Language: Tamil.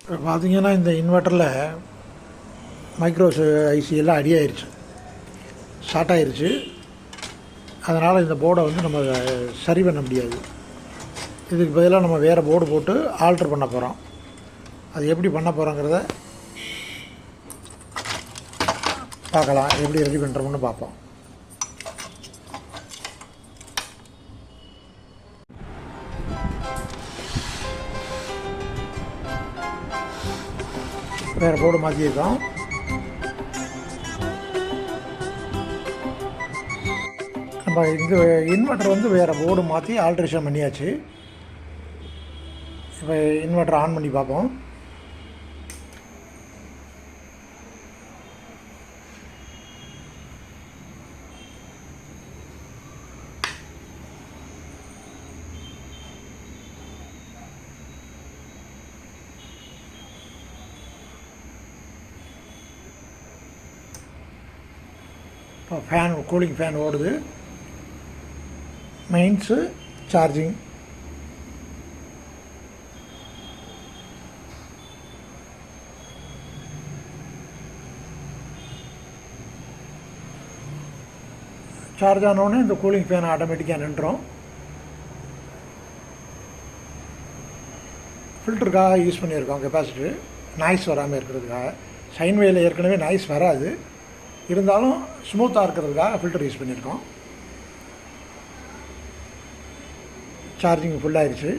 இப்போ பார்த்தீங்கன்னா இந்த இன்வெர்ட்டரில் மைக்ரோ ஐசி எல்லாம் அடி ஆயிடுச்சு, ஷார்ட் ஆயிடுச்சு. அதனால் இந்த போர்டை வந்து நம்ம சரி பண்ண முடியாது. இதுக்கு பதிலாக நம்ம வேறு போர்டு போட்டு ஆல்ட்ரு பண்ண போகிறோம். அது எப்படி பண்ண போகிறோங்கிறத பார்க்கலாம். எப்படி ரெடி பண்ணுறோம்னு பார்ப்போம். வேறு போர்டு மாற்றியிருக்கோம். நம்ம இந்த இன்வெர்ட்டர் வந்து வேறு போர்டு மாற்றி ஆல்ட்ரேஷன் பண்ணியாச்சு. இப்போ இன்வெர்ட்டர் ஆன் பண்ணி பார்ப்போம். இப்போ ஃபேன், கூலிங் ஃபேன் ஓடுது. Mains charging. சார்ஜ் ஆனோடனே இந்த கூலிங் ஃபேன் ஆட்டோமேட்டிக்காக நின்றோம். ஃபில்டருக்காக யூஸ் பண்ணியிருக்கோம் கெப்பாசிட்டர், நாய்ஸ் வராமல் இருக்கிறதுக்காக. சைன்வேயில் ஏற்கனவே நாய்ஸ் வராது, இருந்தாலும் ஸ்மூத்தாக இருக்கிறதுக்காக ஃபில்டர் யூஸ் பண்ணியிருக்கோம். சார்ஜிங் ஃபுல்லாகிடுச்சு.